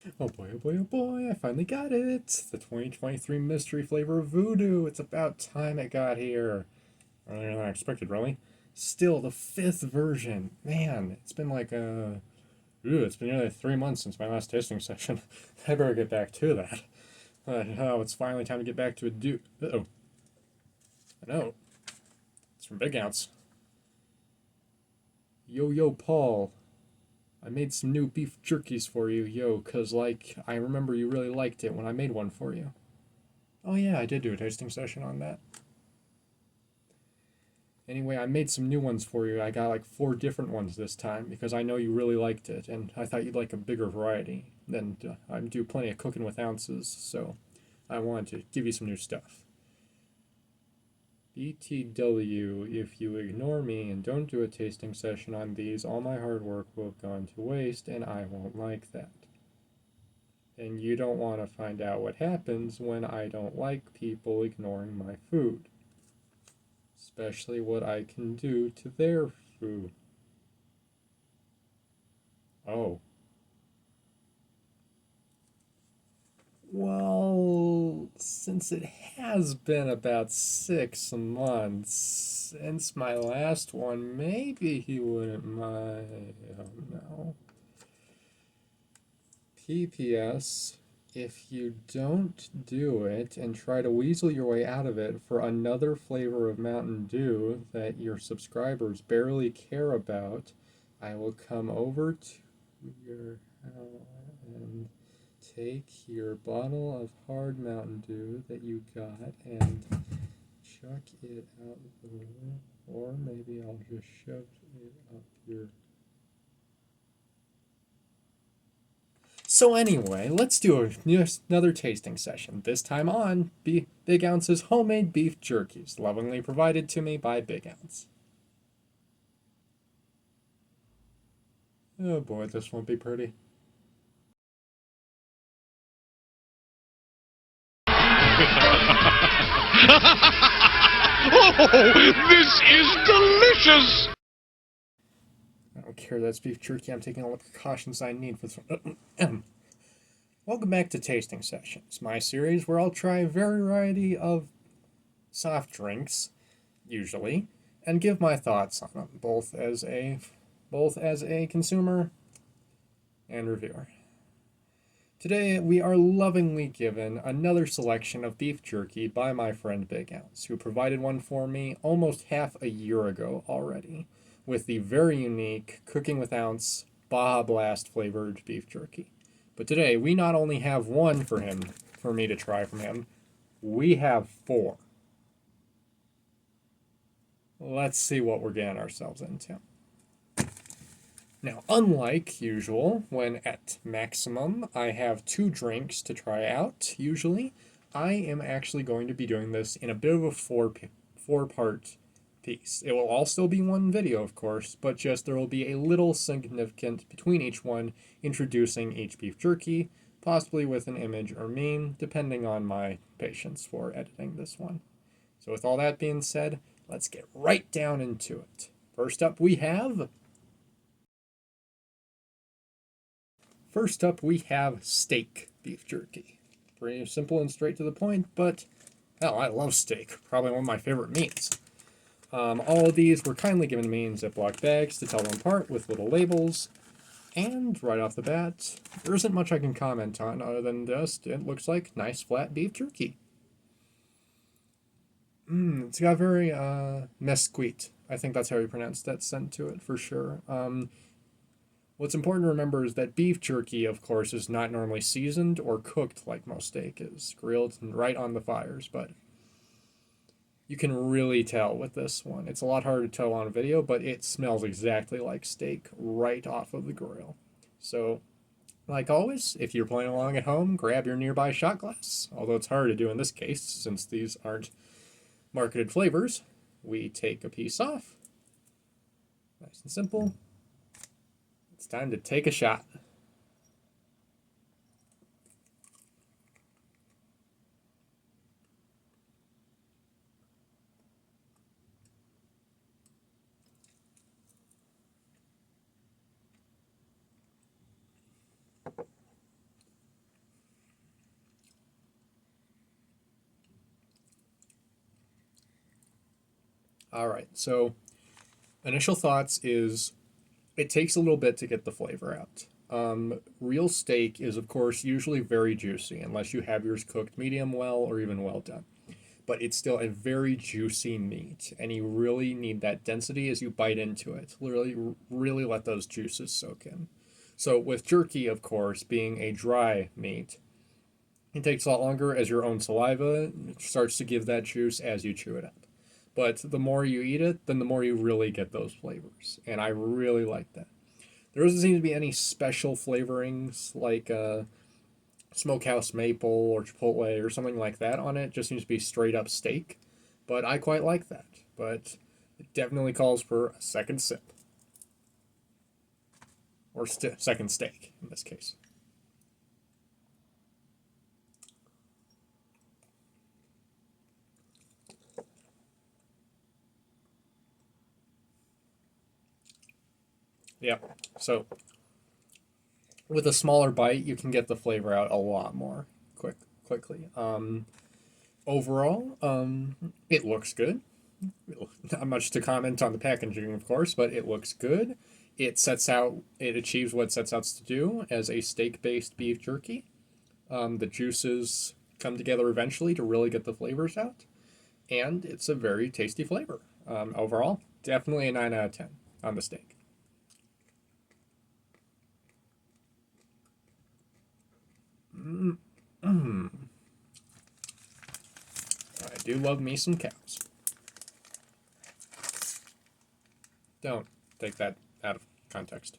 Oh boy, oh boy, oh boy, I finally got it! The 2023 mystery flavor of voodoo. It's about time it got here. Earlier than I expected, really. Still, the fifth version. Man, it's been like, it's been nearly 3 months since my last tasting session. I better get back to that. Oh, it's finally time to get back to a Uh-oh. I know. It's from Big Ounce. Yo, yo, Paul. I made some new beef jerkies for you, yo, 'cause, like, I remember you really liked it when I made one for you. Oh, yeah, I did do a tasting session on that. Anyway, I made some new ones for you. I got like 4 different ones this time because I know you really liked it, and I thought you'd like a bigger variety. Then I do plenty of cooking with ounces, so I wanted to give you some new stuff. BTW, if you ignore me and don't do a tasting session on these, all my hard work will have gone to waste, and I won't like that. And you don't want to find out what happens when I don't like people ignoring my food. Especially what I can do to their food. Oh. Well, since it has been about 6 months since my last one, maybe he wouldn't mind. Oh no. PPS, if you don't do it and try to weasel your way out of it for another flavor of Mountain Dew that your subscribers barely care about, I will come over to your house and take your bottle of hard Mountain Dew that you got and chuck it out the window. Or maybe I'll just shove it up your. So anyway, let's do another tasting session. This time on Big Ounce's homemade beef jerkies, lovingly provided to me by Big Ounce. Oh boy, this won't be pretty. Oh, this is delicious! I don't care that's beef jerky. I'm taking all the precautions I need for this one. Welcome back to Tasting Sessions, my series where I'll try a variety of soft drinks, usually, and give my thoughts on them, both as a consumer and reviewer. Today, we are lovingly given another selection of beef jerky by my friend Big Ounce, who provided one for me almost half a year ago already, with the very unique Cooking with Ounce Baja Blast flavored beef jerky. But today, we not only have one for me to try from him, we have 4. Let's see what we're getting ourselves into. Now, unlike usual, when at maximum I have 2 drinks to try out, usually, I am actually going to be doing this in a bit of a four-part piece. It will all still be one video, of course, but just there will be a little significant between each one, introducing each beef jerky, possibly with an image or meme, depending on my patience for editing this one. So with all that being said, let's get right down into it. First up we have steak beef jerky. Pretty simple and straight to the point, but hell, I love steak. Probably one of my favorite meats. All of these were kindly given to me in Ziploc bags to tell them apart with little labels. And right off the bat, there isn't much I can comment on other than just it looks like nice flat beef jerky. It's got very mesquite. I think that's how you pronounce that scent to it for sure. What's important to remember is that beef jerky, of course, is not normally seasoned or cooked like most steak is, grilled right on the fires, but you can really tell with this one. It's a lot harder to tell on video, but it smells exactly like steak right off of the grill. So, like always, if you're playing along at home, grab your nearby shot glass, although it's hard to do in this case since these aren't marketed flavors. We take a piece off. Nice and simple. It's time to take a shot. All right, so initial thoughts is it takes a little bit to get the flavor out. Real steak is, of course, usually very juicy unless you have yours cooked medium well or even well done. But it's still a very juicy meat, and you really need that density as you bite into it. Really let those juices soak in. So with jerky, of course, being a dry meat, it takes a lot longer as your own saliva starts to give that juice as you chew it up. But the more you eat it, then the more you really get those flavors, and I really like that. There doesn't seem to be any special flavorings like smokehouse maple or chipotle or something like that on it. It just seems to be straight up steak, but I quite like that. But it definitely calls for a second sip or second steak in this case. Yeah. So with a smaller bite, you can get the flavor out a lot more quickly. Overall, it looks good. Not much to comment on the packaging, of course, but it looks good. It achieves what it sets out to do as a steak-based beef jerky. The juices come together eventually to really get the flavors out, and it's a very tasty flavor. Overall, definitely a 9 out of 10 on the steak. I do love me some cows. Don't take that out of context.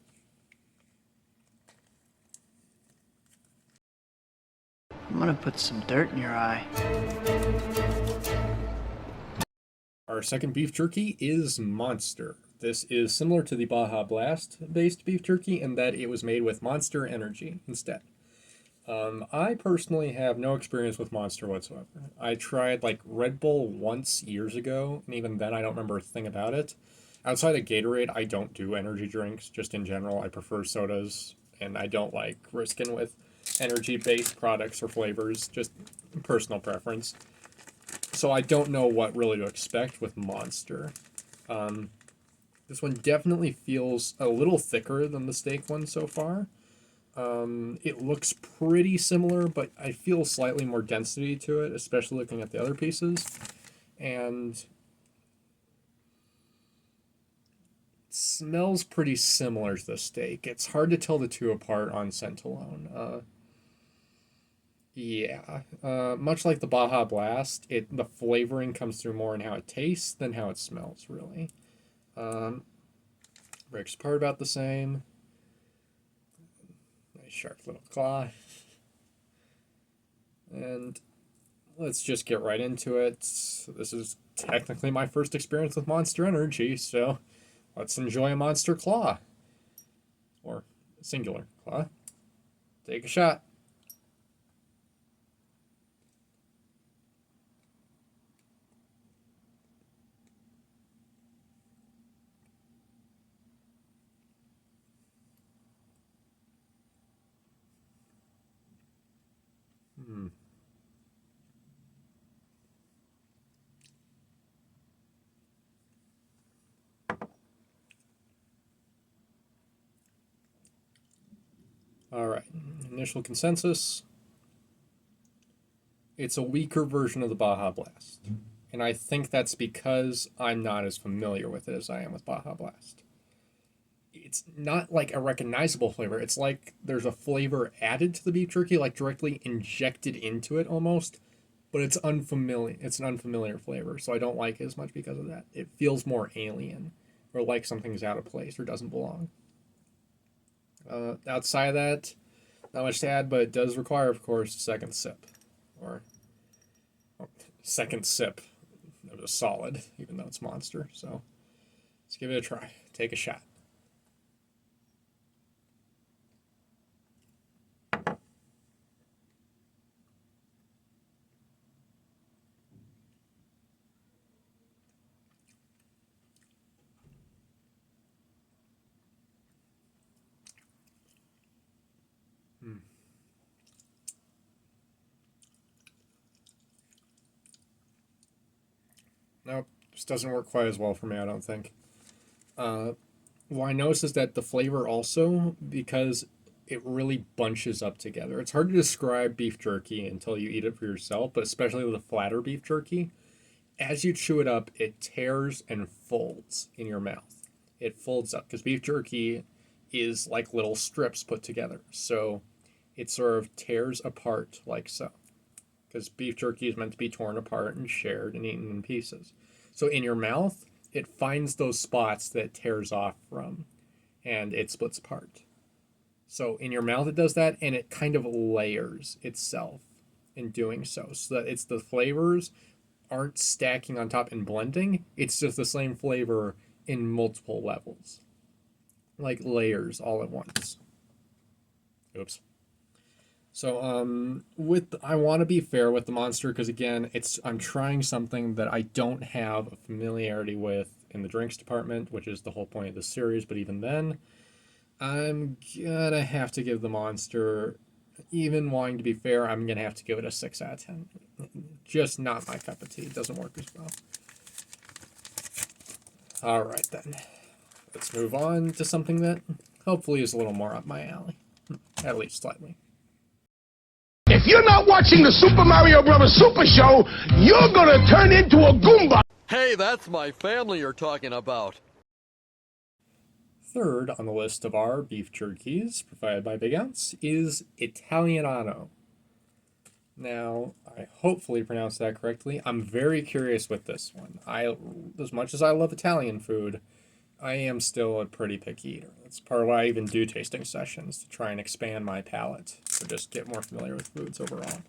I'm gonna put some dirt in your eye. Our second beef jerky is Monster. This is similar to the Baja Blast based beef jerky in that it was made with Monster Energy instead. I personally have no experience with Monster whatsoever. I tried like Red Bull once years ago, and even then I don't remember a thing about it. Outside of Gatorade, I don't do energy drinks, just in general. I prefer sodas, and I don't like risking with energy based products or flavors, just personal preference. So I don't know what really to expect with Monster. This one definitely feels a little thicker than the steak one so far. It looks pretty similar, but I feel slightly more density to it, especially looking at the other pieces. And it smells pretty similar to the steak. It's hard to tell the two apart on scent alone. Much like the Baja Blast, the flavoring comes through more in how it tastes than how it smells, really. Breaks apart about the same. Nice sharp little claw. And let's just get right into it. This is technically my first experience with Monster Energy, so let's enjoy a Monster Claw. Or singular claw. Take a shot. All right, initial consensus. It's a weaker version of the Baja Blast. And I think that's because I'm not as familiar with it as I am with Baja Blast. It's not like a recognizable flavor. It's like there's a flavor added to the beef jerky, like directly injected into it almost, but it's unfamiliar. It's an unfamiliar flavor, so I don't like it as much because of that. It feels more alien, or like something's out of place or doesn't belong. Outside of that, not much to add, but it does require, of course, a second sip. Or second sip of a solid, even though it's Monster. So let's give it a try. Take a shot. Nope, This doesn't work quite as well for me, I don't think. What I noticed is that the flavor also, because it really bunches up together. It's hard to describe beef jerky until you eat it for yourself, but especially with a flatter beef jerky, as you chew it up, it tears and folds in your mouth. It folds up because beef jerky is like little strips put together. So it sort of tears apart like so. Because beef jerky is meant to be torn apart and shared and eaten in pieces. So in your mouth, it finds those spots that it tears off from and it splits apart. So in your mouth, it does that and it kind of layers itself in doing so. So that it's the flavors aren't stacking on top and blending, it's just the same flavor in multiple levels. Like layers all at once. Oops. So with I want to be fair with the monster because again, I'm trying something that I don't have a familiarity with in the drinks department, which is the whole point of the series, but even then, I'm gonna have to give the monster, even wanting to be fair, I'm gonna have to give it a 6 out of 10. Just not my cup of tea. It doesn't work as well. Alright then. Let's move on to something that hopefully is a little more up my alley. At least slightly. If you're not watching the Super Mario Bros. Super Show, you're gonna turn into a Goomba. Hey, that's my family you're talking about. Third on the list of our beef jerkies provided by Big Ounce is Italiano. Now, I hopefully pronounced that correctly. I'm very curious with this one. As much as I love Italian food, I am still a pretty picky eater. That's part of why I even do tasting sessions, to try and expand my palate, to just get more familiar with foods overall.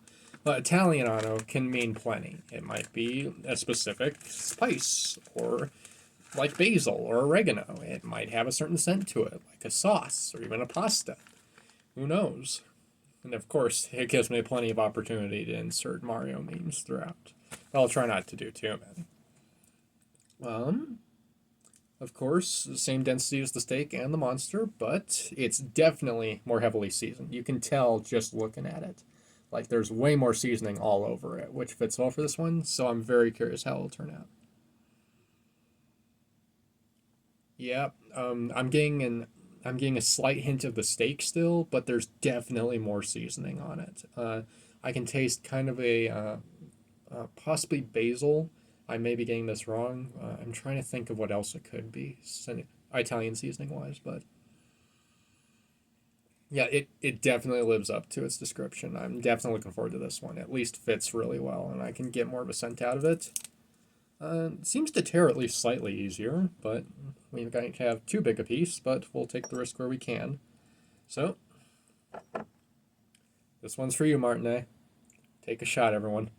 But Italiano can mean plenty. It might be a specific spice, or like basil or oregano. It might have a certain scent to it, like a sauce, or even a pasta. Who knows? And of course, it gives me plenty of opportunity to insert Mario memes throughout. But I'll try not to do too many. Of course, the same density as the steak and the monster, but it's definitely more heavily seasoned. You can tell just looking at it. Like, there's way more seasoning all over it, which fits well for this one, so I'm very curious how it'll turn out. Yeah, I'm getting a slight hint of the steak still, but there's definitely more seasoning on it. I can taste kind of a possibly basil. I may be getting this wrong. I'm trying to think of what else it could be, Italian seasoning wise, but yeah, it definitely lives up to its description. I'm definitely looking forward to this one. At least fits really well, and I can get more of a scent out of it. It seems to tear at least slightly easier, but we're going to have too big a piece, but we'll take the risk where we can. So, this one's for you, Martinet. Take a shot, everyone.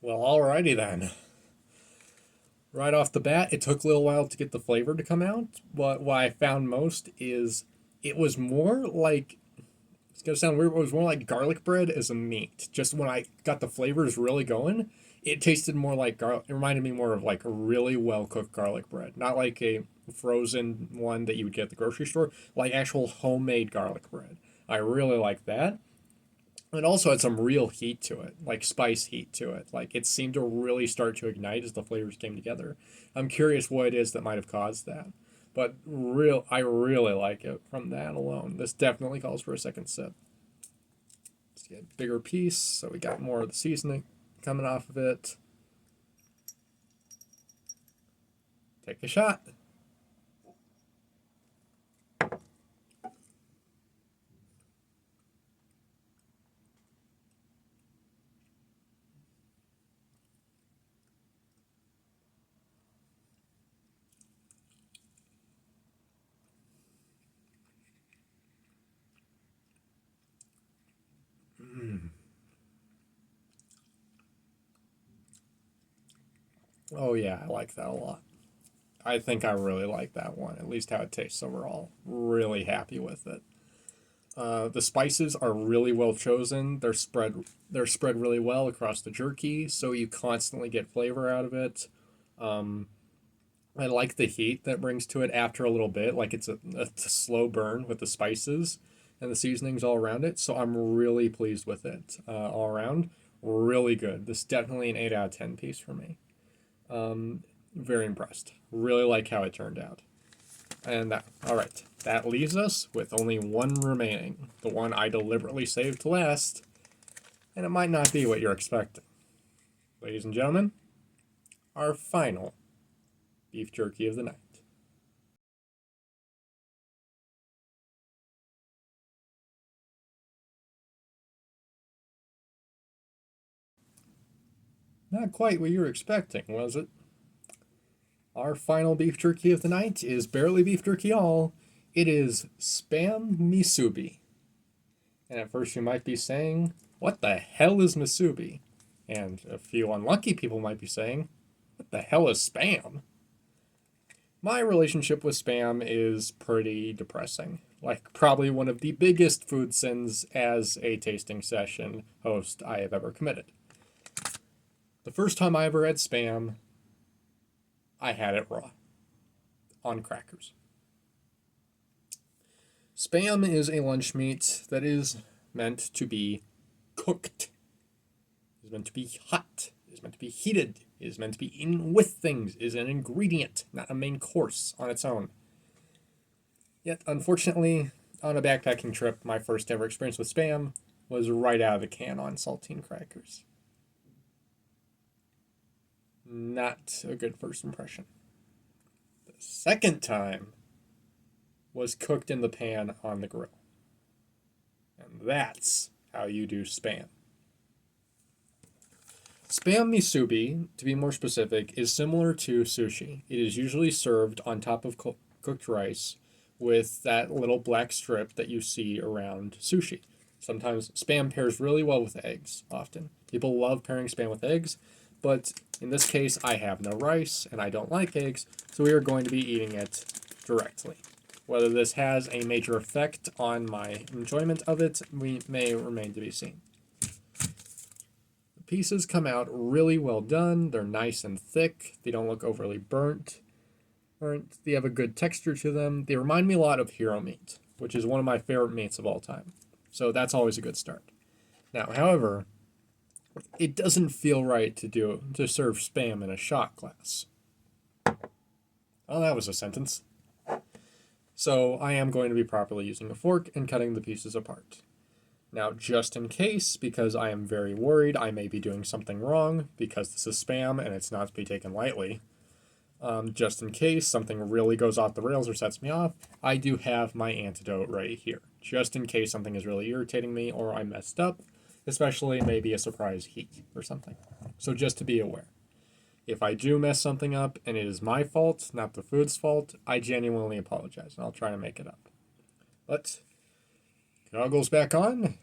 Well, alrighty then. Right off the bat, it took a little while to get the flavor to come out, but what I found most is it was more like, it's gonna sound weird, but it was more like garlic bread as a meat. Just when I got the flavors really going, it tasted more like garlic. It reminded me more of like a really well cooked garlic bread, not like a frozen one that you would get at the grocery store, like actual homemade garlic bread. I really like that. It also had some real heat to it, like spice heat to it. Like it seemed to really start to ignite as the flavors came together. I'm curious what it is that might have caused that. But I really like it from that alone. This definitely calls for a second sip. Let's get a bigger piece, so we got more of the seasoning coming off of it. Take a shot. Oh yeah, I like that a lot. I think I really like that one, at least how it tastes overall. Really happy with it. The spices are really well chosen. They're spread really well across the jerky, so you constantly get flavor out of it. I like the heat that brings to it after a little bit, like it's a slow burn with the spices and the seasonings all around it. So I'm really pleased with it all around. Really good. This is definitely an 8 out of 10 piece for me. Very impressed. Really like how it turned out. And all right, that leaves us with only one remaining, the one I deliberately saved to last, and it might not be what you're expecting. Ladies and gentlemen, our final beef jerky of the night. Not quite what you were expecting, was it? Our final beef jerky of the night is barely beef jerky all. It is Spam Misubi. And at first you might be saying, what the hell is Misubi? And a few unlucky people might be saying, what the hell is Spam? My relationship with Spam is pretty depressing. Like, probably one of the biggest food sins as a tasting session host I have ever committed. The first time I ever had Spam, I had it raw on crackers. Spam is a lunch meat that is meant to be cooked. It is meant to be hot. It is meant to be heated. It is meant to be eaten with things. It is an ingredient, not a main course on its own. Yet, unfortunately, on a backpacking trip, my first ever experience with Spam was right out of the can on saltine crackers. Not a good first impression. The second time was cooked in the pan on the grill. And that's how you do Spam. Spam misubi, to be more specific, is similar to sushi. It is usually served on top of cooked rice with that little black strip that you see around sushi. Sometimes Spam pairs really well with eggs, often. People love pairing Spam with eggs, but in this case, I have no rice and I don't like eggs, so we are going to be eating it directly. Whether this has a major effect on my enjoyment of it, we may remain to be seen. The pieces come out really well done. They're nice and thick. They don't look overly burnt. They have a good texture to them. They remind me a lot of hero meat, which is one of my favorite meats of all time. So that's always a good start. Now, however, it doesn't feel right to serve Spam in a shot glass. Oh, that was a sentence. So I am going to be properly using a fork and cutting the pieces apart. Now, just in case, because I am very worried I may be doing something wrong, because this is Spam and it's not to be taken lightly, just in case something really goes off the rails or sets me off, I do have my antidote right here. Just in case something is really irritating me or I messed up, especially maybe a surprise heat or something. So just to be aware. If I do mess something up and it is my fault, not the food's fault, I genuinely apologize and I'll try to make it up. But goggles back on.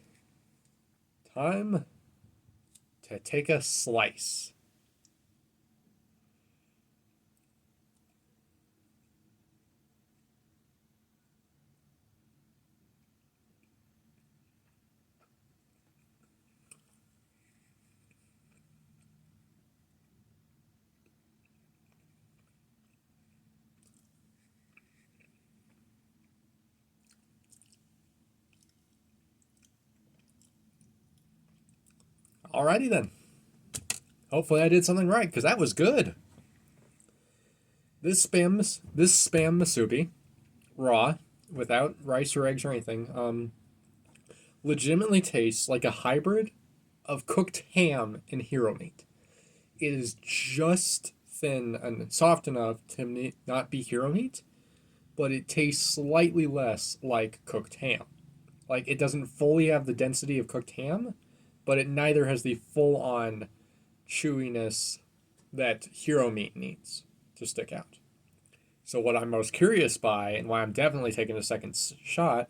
Time to take a slice. Alrighty then. Hopefully I did something right, because that was good. This spam masubi, raw, without rice or eggs or anything, legitimately tastes like a hybrid of cooked ham and hero meat. It is just thin and soft enough to not be hero meat, but it tastes slightly less like cooked ham. Like, it doesn't fully have the density of cooked ham, but it neither has the full-on chewiness that hero meat needs to stick out. So what I'm most curious by, and why I'm definitely taking a second shot,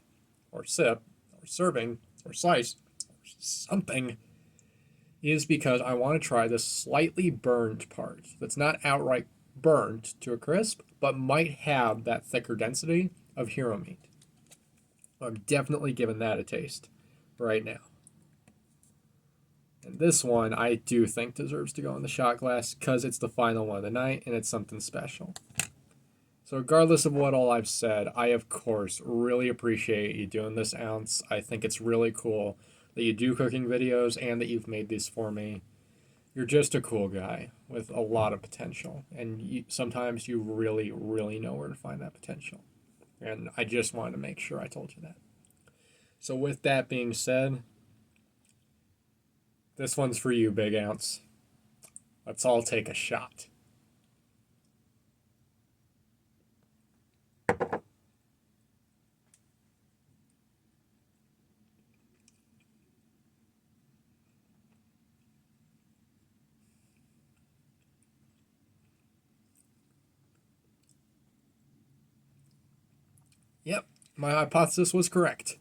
or sip, or serving, or slice, or something, is because I want to try the slightly burned part that's not outright burnt to a crisp, but might have that thicker density of hero meat. I'm definitely giving that a taste right now. And this one I do think deserves to go in the shot glass because it's the final one of the night and it's something special. So regardless of what all I've said, I of course really appreciate you doing this, Ounce. I think it's really cool that you do cooking videos and that you've made these for me. You're just a cool guy with a lot of potential, and sometimes you really, really know where to find that potential. And I just wanted to make sure I told you that. So with that being said, this one's for you, Big Ounce. Let's all take a shot. Yep, my hypothesis was correct.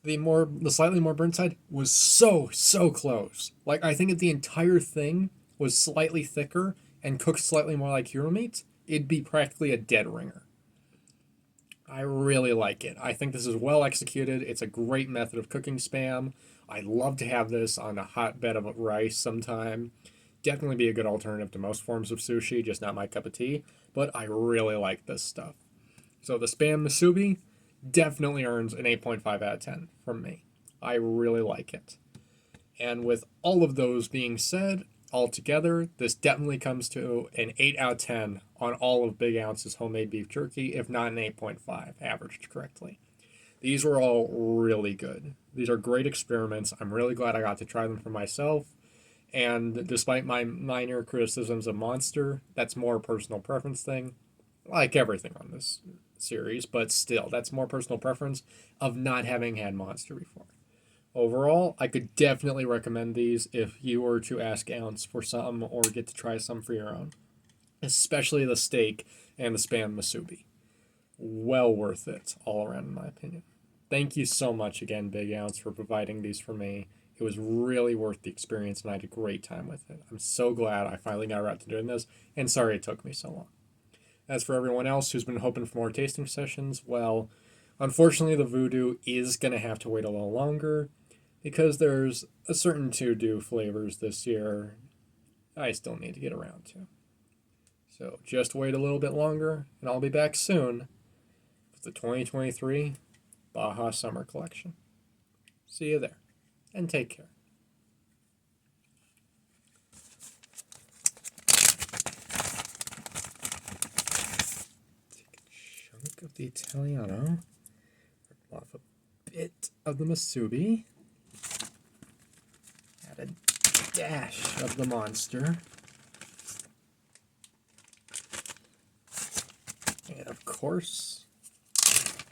The slightly more burnt side was so close. Like, I think if the entire thing was slightly thicker and cooked slightly more like hero meat, it'd be practically a dead ringer. I really like it. I think this is well executed. It's a great method of cooking Spam. I'd love to have this on a hotbed of rice sometime. Definitely be a good alternative to most forms of sushi, just not my cup of tea. But I really like this stuff. So the Spam Musubi definitely earns an 8.5 out of 10 from me. I really like it. And with all of those being said, altogether, this definitely comes to an 8 out of 10 on all of Big Ounce's homemade beef jerky, if not an 8.5, averaged correctly. These were all really good. These are great experiments. I'm really glad I got to try them for myself. And despite my minor criticisms of Monster, that's more a personal preference thing, like everything on this series, but still, that's more personal preference of not having had Monster before. Overall, I could definitely recommend these if you were to ask Ounce for some or get to try some for your own. Especially the steak and the Spam Musubi. Well worth it all around, in my opinion. Thank you so much again, Big Ounce, for providing these for me. It was really worth the experience, and I had a great time with it. I'm so glad I finally got around to doing this, and sorry it took me so long. As for everyone else who's been hoping for more tasting sessions, well, unfortunately the Voodoo is going to have to wait a little longer because there's a certain to-do flavors this year I still need to get around to. So just wait a little bit longer, and I'll be back soon with the 2023 Baja Summer Collection. See you there, and take care. Chunk of the Italiano, off a bit of the Musubi, add a dash of the Monster, and of course,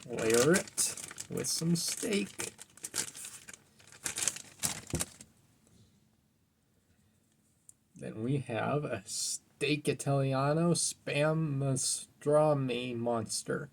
layer it with some steak. Then we have a Steak Italiano Spam Pastrami Monster.